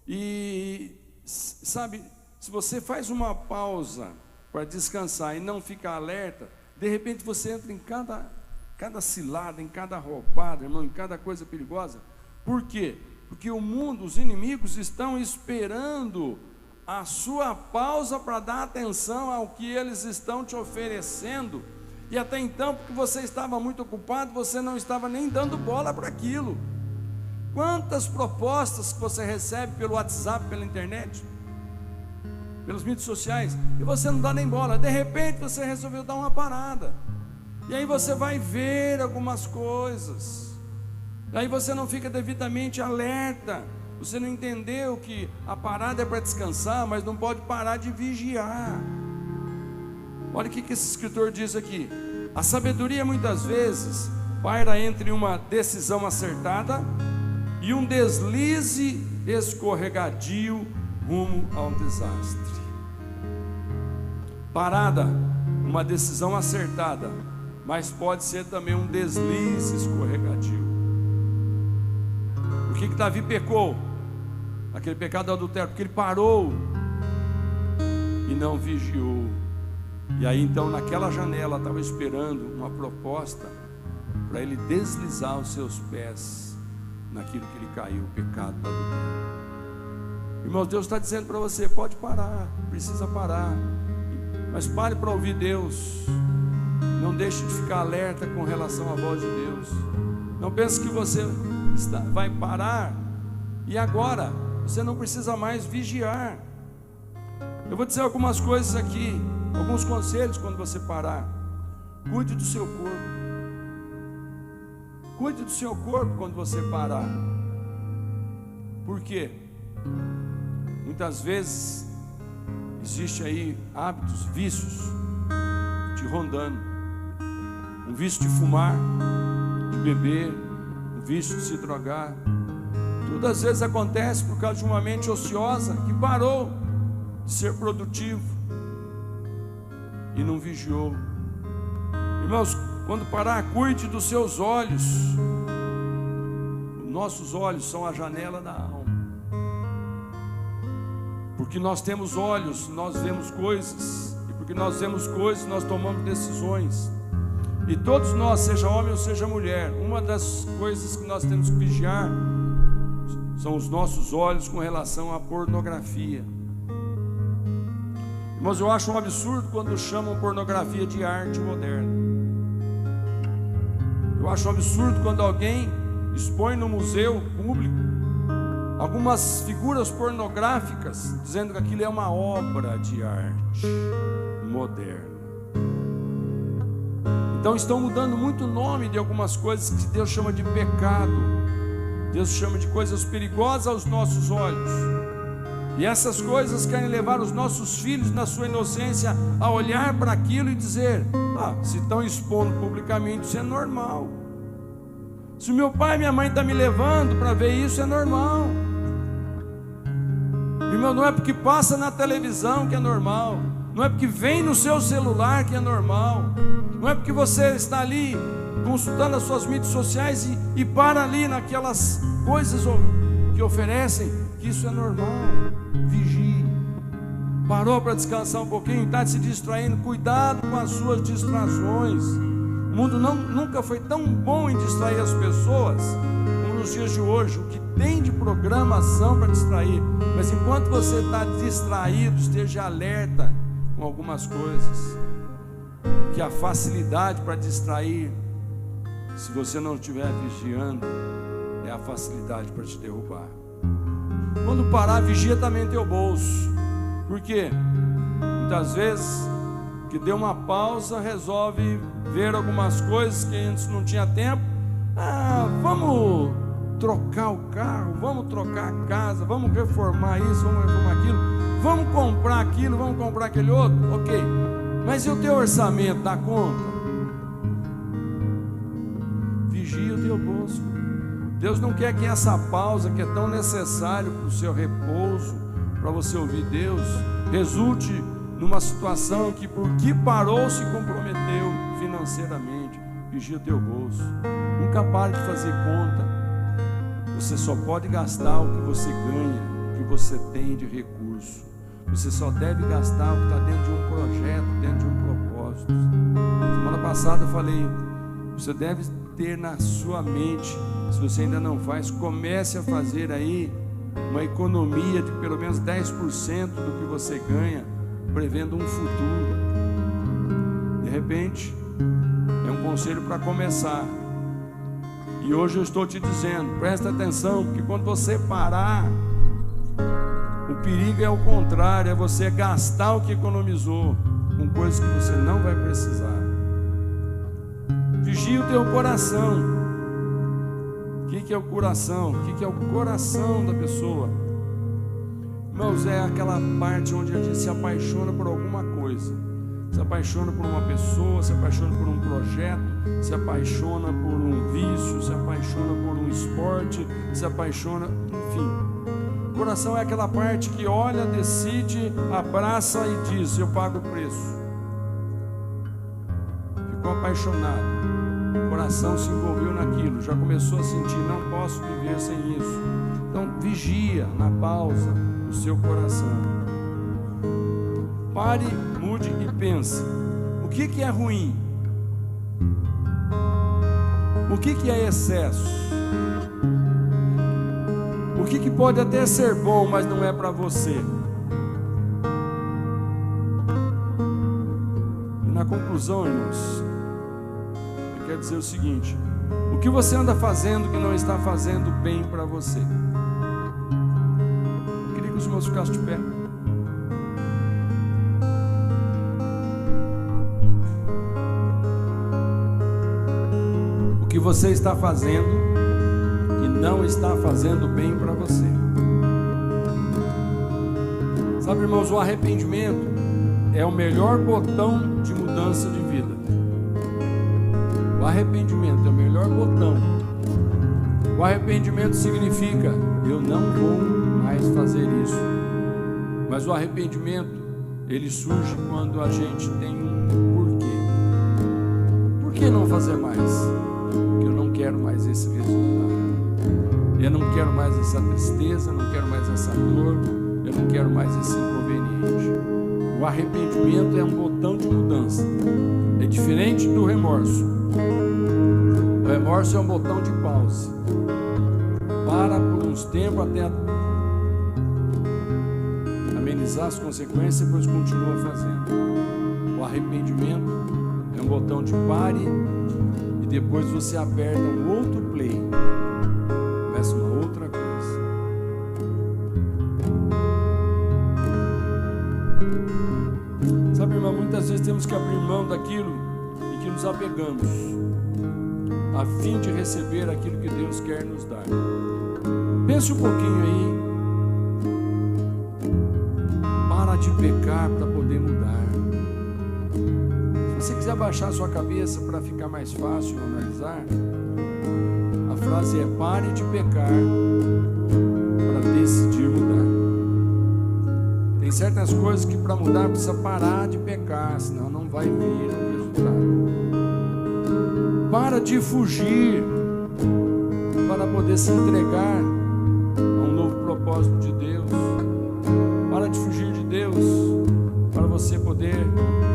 E, sabe, se você faz uma pausa para descansar e não ficar alerta, de repente você entra em cada cilada, em cada roubada, irmão, em cada coisa perigosa. Por quê? Porque o mundo, os inimigos estão esperando a sua pausa para dar atenção ao que eles estão te oferecendo. E até então, porque você estava muito ocupado, você não estava nem dando bola para aquilo. Quantas propostas que você recebe pelo WhatsApp, pela internet, pelas mídias sociais, e você não dá nem bola. De repente você resolveu dar uma parada, e aí você vai ver algumas coisas, aí você não fica devidamente alerta. Você não entendeu que a parada é para descansar, mas não pode parar de vigiar. Olha o que esse escritor diz aqui: a sabedoria muitas vezes paira entre uma decisão acertada e um deslize escorregadio rumo ao desastre. Parada, uma decisão acertada, mas pode ser também um deslize escorregadio. Por que Davi pecou? Aquele pecado do adultério, porque ele parou e não vigiou. E aí então naquela janela estava esperando uma proposta para ele deslizar os seus pés naquilo que ele caiu, o pecado do adultério. Irmãos, Deus está dizendo para você: pode parar, precisa parar, mas pare para ouvir Deus. Não deixe de ficar alerta com relação à voz de Deus. Não pense que você vai parar e agora você não precisa mais vigiar. Eu vou dizer algumas coisas aqui, alguns conselhos quando você parar. Cuide do seu corpo. Cuide do seu corpo quando você parar. Por quê? Muitas vezes existe aí hábitos, vícios te rondando. Um vício de fumar, de beber, um vício de se drogar. Tudo às vezes acontece por causa de uma mente ociosa que parou de ser produtivo e não vigiou. Irmãos, quando parar, cuide dos seus olhos. Nossos olhos são a janela da alma. Porque nós temos olhos, nós vemos coisas. E porque nós vemos coisas, nós tomamos decisões. E todos nós, seja homem ou seja mulher, uma das coisas que nós temos que vigiar são os nossos olhos com relação à pornografia. Irmãos, eu acho um absurdo quando chamam pornografia de arte moderna. Eu acho um absurdo quando alguém expõe no museu público algumas figuras pornográficas, dizendo que aquilo é uma obra de arte moderna. Então estão mudando muito o nome de algumas coisas que Deus chama de pecado. Deus chama de coisas perigosas aos nossos olhos. E essas coisas querem levar os nossos filhos, na sua inocência, a olhar para aquilo e dizer: se estão expondo publicamente, isso é normal. Se o meu pai e minha mãe estão me levando para ver isso, é normal. Irmão, não é porque passa na televisão que é normal. Não é porque vem no seu celular que é normal. Não é porque você está ali consultando as suas mídias sociais e para ali naquelas coisas que oferecem, que isso é normal. Vigie. Parou para descansar um pouquinho, está se distraindo. Cuidado com as suas distrações. O mundo nunca foi tão bom em distrair as pessoas como nos dias de hoje. O que tem de programação para distrair. Mas enquanto você está distraído, esteja alerta com algumas coisas. Que a facilidade para distrair, se você não estiver vigiando, é a facilidade para te derrubar. Quando parar, vigia também teu bolso. Por quê? Muitas vezes que deu uma pausa, resolve ver algumas coisas que antes não tinha tempo. Vamos trocar o carro, vamos trocar a casa, vamos reformar isso, vamos reformar aquilo, vamos comprar aquilo, vamos comprar aquele outro, ok, mas e o teu orçamento, dá conta? Vigia o teu bolso. Deus não quer que essa pausa, que é tão necessário para o seu repouso, para você ouvir Deus, resulte numa situação que, porque parou, se comprometeu financeiramente. Vigia o teu bolso. Nunca pare de fazer conta. Você só pode gastar o que você ganha, o que você tem de recurso. Você só deve gastar o que está dentro de um projeto, dentro de um propósito. Semana passada eu falei, você deve ter na sua mente, se você ainda não faz, comece a fazer aí uma economia de pelo menos 10% do que você ganha, prevendo um futuro. De repente, é um conselho para começar. E hoje eu estou te dizendo, presta atenção, porque quando você parar, o perigo é o contrário, é você gastar o que economizou com coisas que você não vai precisar. Vigia o teu coração. O que é o coração? O que é o coração da pessoa? Irmãos, é aquela parte onde a gente se apaixona por alguma coisa. Se apaixona por uma pessoa, se apaixona por um projeto, se apaixona por um vício, se apaixona por um esporte, se apaixona, enfim. O coração é aquela parte que olha, decide, abraça e diz, eu pago o preço. Ficou apaixonado. O coração se envolveu naquilo, já começou a sentir, não posso viver sem isso. Então vigia na pausa o seu coração. Pare, mude e pense. O que é ruim? O que é excesso? O que pode até ser bom, mas não é para você? E na conclusão, irmãos, eu quero dizer o seguinte: o que você anda fazendo que não está fazendo bem para você? Eu queria que os irmãos ficassem de pé. O que você está fazendo que não está fazendo bem para você? Sabe, irmãos, o arrependimento é o melhor botão de mudança de vida. O arrependimento é o melhor botão. O arrependimento significa, eu não vou mais fazer isso. Mas o arrependimento, ele surge quando a gente tem um porquê. Por que não fazer mais? Porque eu não quero mais esse resultado. Eu não quero mais essa tristeza, eu não quero mais essa dor, eu não quero mais esse inconveniente. O arrependimento é um botão de mudança. É diferente do remorso. O remorso é um botão de pausa. Para por uns tempos até amenizar as consequências e depois continua fazendo. O arrependimento é um botão de pare e depois você aperta um outro play. Começa uma outra coisa. Sabe, irmão, muitas vezes temos que abrir mão daquilo em que nos apegamos, a fim de receber aquilo que Deus quer nos dar. Pense um pouquinho aí. Para de pecar para poder mudar. Se você quiser baixar a sua cabeça para ficar mais fácil analisar, a frase é: pare de pecar para decidir mudar. Tem certas coisas que para mudar precisa parar de pecar, senão não vai vir o resultado. Para de fugir para poder se entregar a um novo propósito de Deus. Para de fugir de Deus para você poder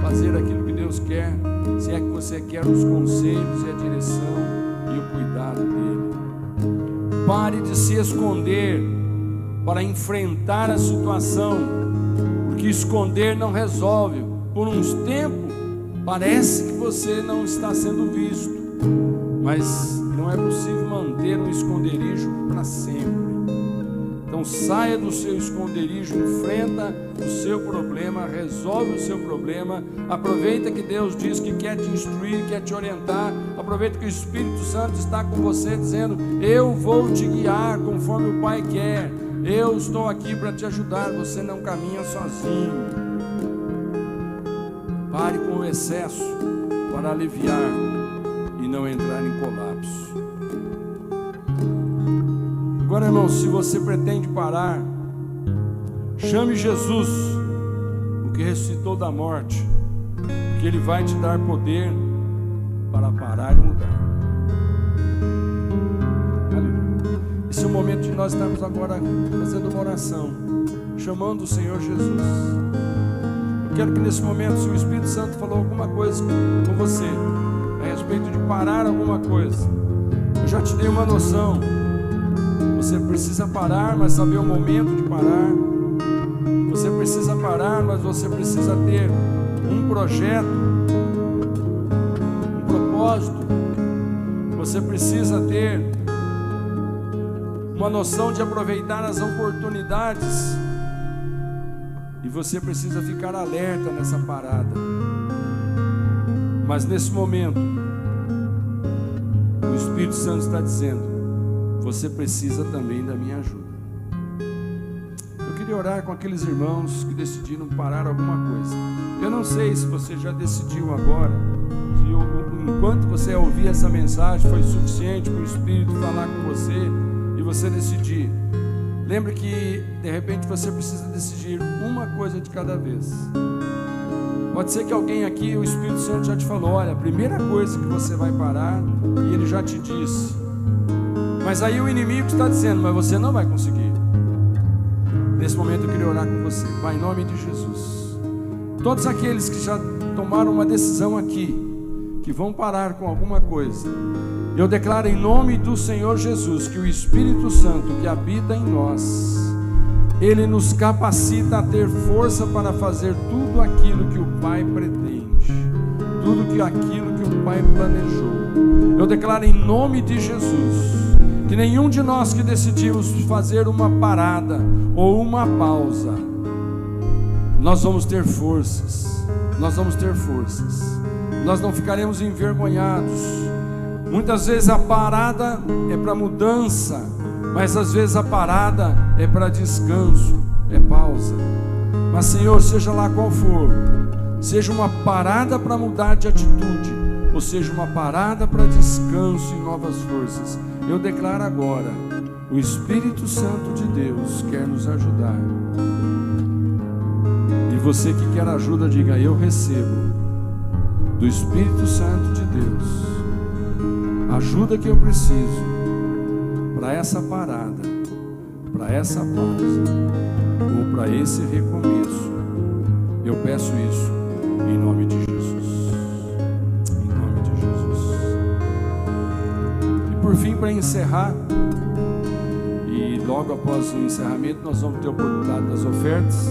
fazer aquilo que Deus quer, se é que você quer os conselhos e a direção e o cuidado dele. Pare de se esconder para enfrentar a situação, porque esconder não resolve. Por uns tempos parece que você não está sendo visto, mas não é possível manter um esconderijo para sempre. Então saia do seu esconderijo, enfrenta o seu problema, resolve o seu problema. Aproveita que Deus diz que quer te instruir, quer te orientar. aproveita que o Espírito Santo está com você, dizendo: eu vou te guiar conforme o Pai quer. Eu estou aqui para te ajudar, você não caminha sozinho. Pare com o excesso para aliviar e não entrar em colapso. Agora, irmão, se você pretende parar, chame Jesus, o que ressuscitou da morte, porque Ele vai te dar poder para parar e mudar. Aleluia. Esse é o momento de nós estarmos agora fazendo uma oração, chamando o Senhor Jesus. Eu quero que nesse momento, se o Espírito Santo falou alguma coisa com você a respeito de parar alguma coisa, eu já te dei uma noção. Você precisa parar, mas saber o momento de parar. Você precisa parar, mas você precisa ter um projeto, um propósito. Você precisa ter uma noção de aproveitar as oportunidades. E você precisa ficar alerta nessa parada. Mas nesse momento, o Espírito Santo está dizendo: você precisa também da minha ajuda. Eu queria orar com aqueles irmãos que decidiram parar alguma coisa. Eu não sei se você já decidiu agora, se enquanto você ouvir essa mensagem foi suficiente para o Espírito falar com você e você decidir. Lembre que de repente você precisa decidir uma coisa de cada vez. Pode ser que alguém aqui, o Espírito Santo já te falou: olha, a primeira coisa que você vai parar, e ele já te disse. Mas aí o inimigo está dizendo: mas você não vai conseguir. Nesse momento eu queria orar com você. Pai, em nome de Jesus, todos aqueles que já tomaram uma decisão aqui, que vão parar com alguma coisa, eu declaro em nome do Senhor Jesus que o Espírito Santo que habita em nós, Ele nos capacita a ter força para fazer tudo aquilo que o Pai pretende, tudo aquilo que o Pai planejou. Eu declaro em nome de Jesus que nenhum de nós que decidimos fazer uma parada ou uma pausa, nós vamos ter forças, nós não ficaremos envergonhados. Muitas vezes a parada é para mudança, mas às vezes a parada é para descanso, é pausa. Mas Senhor, seja lá qual for, seja uma parada para mudar de atitude, ou seja uma parada para descanso e novas forças, eu declaro agora: o Espírito Santo de Deus quer nos ajudar. E você que quer ajuda, diga: eu recebo do Espírito Santo de Deus ajuda que eu preciso para essa parada, para essa pausa ou para esse recomeço. Eu peço isso em nome de Jesus. Em nome de Jesus. E por fim, para encerrar, e logo após o encerramento nós vamos ter a oportunidade das ofertas.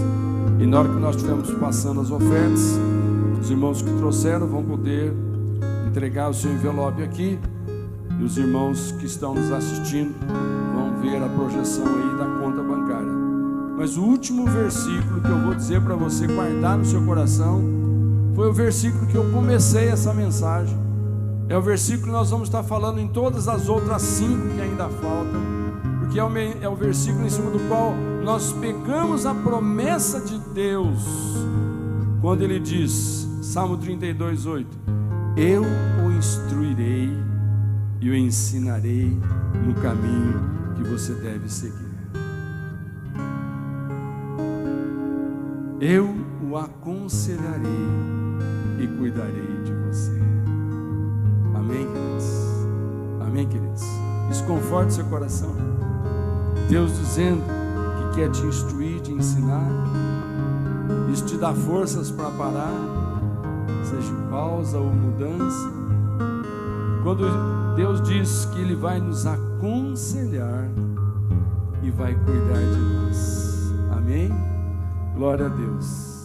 E na hora que nós estivermos passando as ofertas, os irmãos que trouxeram vão poder entregar o seu envelope aqui. E os irmãos que estão nos assistindo vão ver a projeção aí da conta bancária. Mas o último versículo que eu vou dizer para você guardar no seu coração foi o versículo que eu comecei essa mensagem. É o versículo que nós vamos estar falando em todas as outras 5 que ainda faltam, porque é o versículo em cima do qual nós pegamos a promessa de Deus, quando Ele diz, Salmo 32:8: eu o instruirei e o ensinarei no caminho que você deve seguir. Eu o aconselharei e cuidarei de você. Amém, queridos? Amém, queridos? Isso conforta seu coração. Deus dizendo que quer te instruir, te ensinar. Isso te dá forças para parar, seja pausa ou mudança. Quando Deus diz que Ele vai nos aconselhar e vai cuidar de nós. Amém? Glória a Deus.